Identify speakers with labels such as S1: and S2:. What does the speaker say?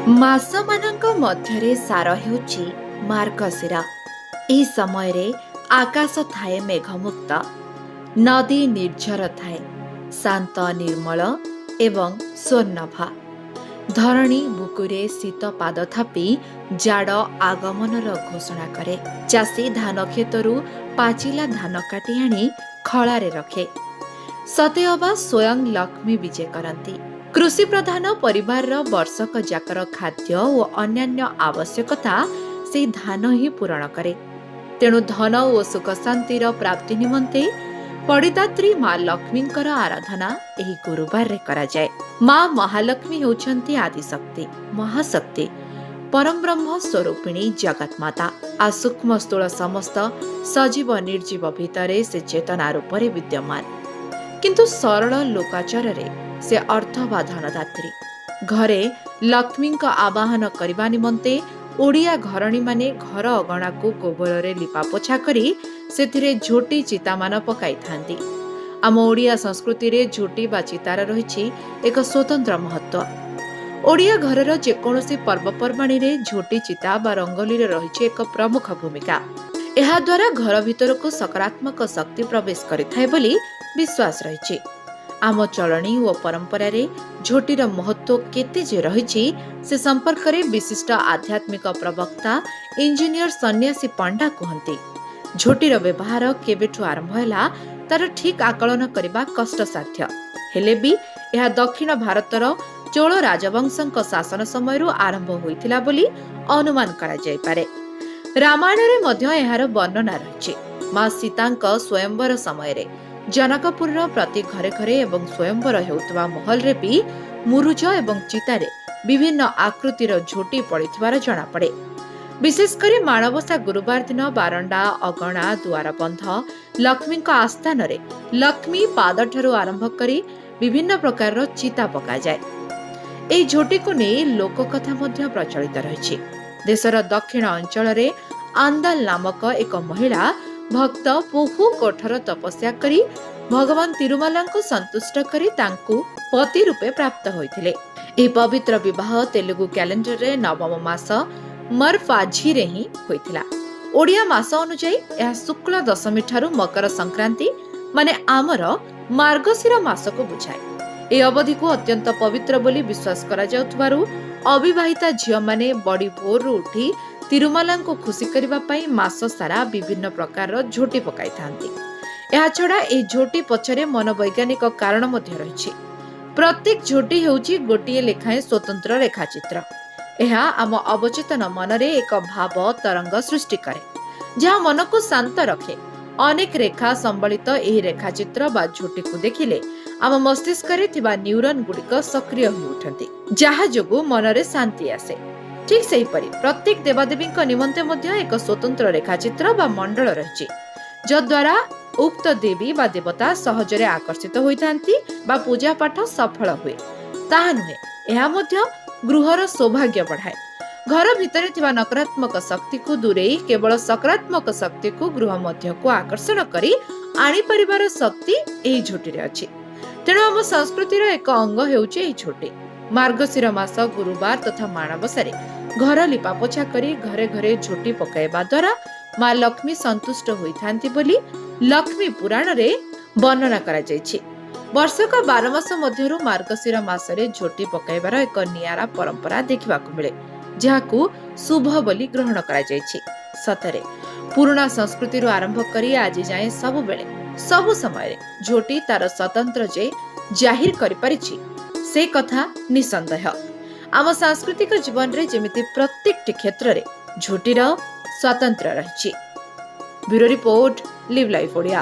S1: ମାସମାନଙ୍କ ମଧ୍ୟରେ ସାର ହେଉଛି ମାର୍ଗଶିର। ଏହି ସମୟରେ ଆକାଶ ଥାଏ ମେଘମୁକ୍ତ, ନଦୀ ନିର୍ଝର ଥାଏ, ଶାନ୍ତ ନିର୍ମଳ ଏବଂ ସ୍ୱର୍ଣ୍ଣଭା। ଧରଣୀ ବୁକୁରେ ଶୀତ ପାଦ ଥାପି ଜାଡ଼ ଆଗମନର ଘୋଷଣା କରେ। ଚାଷୀ ଧାନ କ୍ଷେତରୁ ପାଚିଲା ଧାନ କାଟି ଆଣି ଖଳାରେ ରଖେ। ସତେଅବା ସ୍ୱୟଂ ଲକ୍ଷ୍ମୀ ବିଜେ କରନ୍ତି। କୃଷି ପ୍ରଧାନ ପରିବାରର ବର୍ଷକ ଯାକର ଖାଦ୍ୟ ଓ ଅନ୍ୟାନ୍ୟ ଆବଶ୍ୟକତା ସେହି ଧାନ ହିଁ ପୂରଣ କରେ। ତେଣୁ ଧନ ଓ ସୁଖ ଶାନ୍ତିର ପ୍ରାପ୍ତି ନିମନ୍ତେ ପଡ଼ିଦାତ୍ରୀ ମା ଲକ୍ଷ୍ମୀଙ୍କର ଆରାଧନା ଏହି ଗୁରୁବାରରେ କରାଯାଏ। ମା ମହାଲକ୍ଷ୍ମୀ ହେଉଛନ୍ତି ଆଦିଶକ୍ତି, ମହାଶକ୍ତି, ପରମବ୍ରହ୍ମ ସ୍ୱରୂପିଣୀ ଜଗତମାତା। ସୂକ୍ଷ୍ମ ସ୍ଥୂଳ ସମସ୍ତ ସଜୀବ ନିର୍ଜୀବ ଭିତରେ ସେ ଚେତନା ରୂପରେ ବିଦ୍ୟମାନ। କିନ୍ତୁ ସରଳ ଲୋକାଚାରରେ ସେ ଅର୍ଥ ବା ଧନଦାତ୍ରୀ। ଘରେ ଲକ୍ଷ୍ମୀଙ୍କ ଆବାହନ କରିବା ନିମନ୍ତେ ଓଡ଼ିଆ ଘରଣୀମାନେ ଘର ଅଗଣାକୁ ଗୋବରରେ ଲିପାପୋଛା କରି ସେଥିରେ ଝୋଟି ଚିତାମାନ ପକାଇଥାନ୍ତି। ଆମ ଓଡ଼ିଆ ସଂସ୍କୃତିରେ ଝୋଟି ବା ଚିତାର ରହିଛି ଏକ ସ୍ୱତନ୍ତ୍ର ମହତ୍ତ୍ୱ। ଓଡ଼ିଆ ଘରର ଯେକୌଣସି ପର୍ବପର୍ବାଣୀରେ ଝୋଟି ଚିତା ବା ରଙ୍ଗୋଲିର ରହିଛି ଏକ ପ୍ରମୁଖ ଭୂମିକା। ଏହାଦ୍ୱାରା ଘର ଭିତରକୁ ସକାରାତ୍ମକ ଶକ୍ତି ପ୍ରବେଶ କରିଥାଏ ବୋଲି ବିଶ୍ୱାସ ରହିଛି। ଆମ ଚଳଣି ଓ ପରମ୍ପରାରେ ଝୋଟିର ମହତ୍ତ୍ୱ କେତେ ଯେ ରହିଛି ସେ ସମ୍ପର୍କରେ ବିଶିଷ୍ଟ ଆଧ୍ୟାତ୍ମିକ ପ୍ରବକ୍ତା ଇଞ୍ଜିନିୟର ସନ୍ନ୍ୟାସୀ ପଣ୍ଡା କୁହନ୍ତି, ଝୋଟିର ବ୍ୟବହାର କେବେଠୁ ଆରମ୍ଭ ହେଲା ତାର ଠିକ୍ ଆକଳନ କରିବା କଷ୍ଟସାଧ୍ୟ। ହେଲେ ବି ଏହା ଦକ୍ଷିଣ ଭାରତର ଚୋଳ ରାଜବଂଶଙ୍କ ଶାସନ ସମୟରୁ ଆରମ୍ଭ ହୋଇଥିଲା ବୋଲି ଅନୁମାନ କରାଯାଇପାରେ। ରାମାୟଣରେ ମଧ୍ୟ ଏହାର ବର୍ଣ୍ଣନା ରହିଛି। ମା ସୀତାଙ୍କ ସ୍ୱୟଂବର ସମୟରେ ଜନକପୁରର ପ୍ରତି ଘରେ ଘରେ ଏବଂ ସ୍ୱୟଂବର ହେଉଥିବା ମହଲରେ ବି ମୁରୁଜ ଏବଂ ଚିତାରେ ବିଭିନ୍ନ ଆକୃତିର ଝୋଟି ପଡ଼ିଥିବାର ଜଣାପଡ଼େ। ବିଶେଷ କରି ମାଣବସା ଗୁରୁବାର ଦିନ ବାରଣ୍ଡା, ଅଗଣା, ଦୁଆରବନ୍ଧ, ଲକ୍ଷ୍ମୀଙ୍କ ଆସ୍ଥାନରେ ଲକ୍ଷ୍ମୀ ପାଦଠାରୁ ଆରମ୍ଭ କରି ବିଭିନ୍ନ ପ୍ରକାରର ଚିତା ପକାଯାଏ। ଏହି ଝୋଟିକୁ ନେଇ ଲୋକକଥା ମଧ୍ୟ ପ୍ରଚଳିତ ରହିଛି। ଦେଶର ଦକ୍ଷିଣ ଅଞ୍ଚଳରେ ଆନ୍ଦାଲ ନାମକ ଏକ ମହିଳା ଭକ୍ତ ବହୁ କଠୋର ତପସ୍ୟା କରି ଭଗବାନ ତିରୁମଲାଙ୍କୁ ସନ୍ତୁଷ୍ଟ କରି ତାଙ୍କୁ ପତି ରୂପେ ପ୍ରାପ୍ତ ହୋଇଥିଲେ। ଏହି ପବିତ୍ର ବିବାହ ତେଲୁଗୁ କ୍ୟାଲେଣ୍ଡରରେ ନବମ ମାସ ମର୍ଫାଝିରେ ହିଁ ହୋଇଥିଲା। ଓଡ଼ିଆ ମାସ ଅନୁଯାୟୀ ଏହା ଶୁକ୍ଳ ଦଶମୀ ଠାରୁ ମକର ସଂକ୍ରାନ୍ତି ମାନେ ଆମର ମାର୍ଗଶିର ମାସକୁ ବୁଝାଏ। ଏହି ଅବଧିକୁ ଅତ୍ୟନ୍ତ ପବିତ୍ର ବୋଲି ବିଶ୍ୱାସ କରାଯାଉଥିବାରୁ ଅବିବାହିତା ଝିଅମାନେ ବଡ଼ି ଭୋରରୁ ଉଠି ତିରୁମଲାଙ୍କୁ ଖୁସି କରିବା ପାଇଁ ମାସ ସାରା ବିଭିନ୍ନ ପ୍ରକାରର ଝୋଟି ପକାଇଥାନ୍ତି। ଏହାଛଡ଼ା ଏହି ଝୋଟି ପଛରେ ମନୋବୈଜ୍ଞାନିକ କାରଣ ମଧ୍ୟ ରହିଛି। ପ୍ରତ୍ୟେକ ଝୋଟି ହେଉଛି ଗୋଟିଏ ଲେଖାଏଁ ସ୍ୱତନ୍ତ୍ର ରେଖାଚିତ୍ର। ଏହା ଆମ ଅବଚେତନ ମନରେ ଏକ ଭାବ ତରଙ୍ଗ ସୃଷ୍ଟି କରେ, ଯାହା ମନକୁ ଶାନ୍ତ ରଖେ। ଅନେକ ରେଖା ସମ୍ବଳିତ ଏହି ରେଖାଚିତ୍ର ବା ଝୋଟିକୁ ଦେଖିଲେ ଆମ ମସ୍ତିଷ୍କରେ ଥିବା ନ୍ୟୁରନ ଗୁଡ଼ିକ ସକ୍ରିୟ ହୋଇ ଉଠନ୍ତି, ଯାହା ଯୋଗୁଁ ମନରେ ଶାନ୍ତି ଆସେ। ଠିକ୍ ସେହିପରି ପ୍ରତ୍ୟେକ ଦେବାଦେବୀଙ୍କ ନିମନ୍ତେ ମଧ୍ୟ ଏକ ସ୍ୱତନ୍ତ୍ର ରେଖାଚିତ୍ର ବା ମଣ୍ଡଳ ରହିଛି, ଯଦ୍ୱାରା ଉକ୍ତ ଦେବୀ ବା ଦେବତା ସହଜରେ ଆକର୍ଷିତ ହୋଇଥାନ୍ତି ବା ପୂଜାପାଠ ସଫଳ ହୁଏ। ତାହା ନୁହେଁ, ଏହା ମଧ୍ୟ ଗୃହର ସୌଭାଗ୍ୟ ବଢ଼ାଏ। ଘର ଭିତରେ ଥିବା ନକାରାତ୍ମକ ଶକ୍ତିକୁ ଦୂରେଇ କେବଳ ସକାରାତ୍ମକ ଶକ୍ତିକୁ ଗୃହ ମଧ୍ୟକୁ ଆକର୍ଷଣ କରି ଆଣିପାରିବାର ଶକ୍ତି ଏହି ଝୋଟିରେ ଅଛି। ତେଣୁ ଆମ ସଂସ୍କୃତିର ଏକ ଅଙ୍ଗ ହେଉଛି ଏହି ଝୋଟି। ମାର୍ଗଶିର ମାସ ଗୁରୁବାର ତଥା ମାଣବସାରେ ଘର ଲିପାପୋଛା କରି ଘରେ ଘରେ ଝୋଟି ପକାଇବା ଦ୍ୱାରା ମା ଲକ୍ଷ୍ମୀ ସନ୍ତୁଷ୍ଟ ହୋଇଥାନ୍ତି ବୋଲି ଲକ୍ଷ୍ମୀ ପୁରାଣରେ ବର୍ଣ୍ଣନା କରାଯାଇଛି। ବର୍ଷକ 12 ମାସ ମଧ୍ୟରୁ ମାର୍ଗଶିର ମାସରେ ଝୋଟି ପକାଇବାର ଏକ ନିଆରା ପରମ୍ପରା ଦେଖିବାକୁ ମିଳେ, ଯାହାକୁ ଶୁଭ ବୋଲି ଗ୍ରହଣ କରାଯାଇଛି। ସତରେ ପୁରୁଣା ସଂସ୍କୃତିରୁ ଆରମ୍ଭ କରି ଆଜି ଯାଏଁ ସବୁବେଳେ ସବୁ ସମୟରେ ଝୋଟି ତାର ସ୍ୱତନ୍ତ୍ର ଯେ ଜାହିର କରିପାରିଛି ସେ କଥା ନିଃସନ୍ଦେହ। ଆମ ସାଂସ୍କୃତିକ ଜୀବନରେ ଯେମିତି ପ୍ରତ୍ୟେକଟି କ୍ଷେତ୍ରରେ ଝୋଟିର ସ୍ୱାତନ୍ତ୍ର୍ୟ ରହିଛି। Bureau report, live life Odia.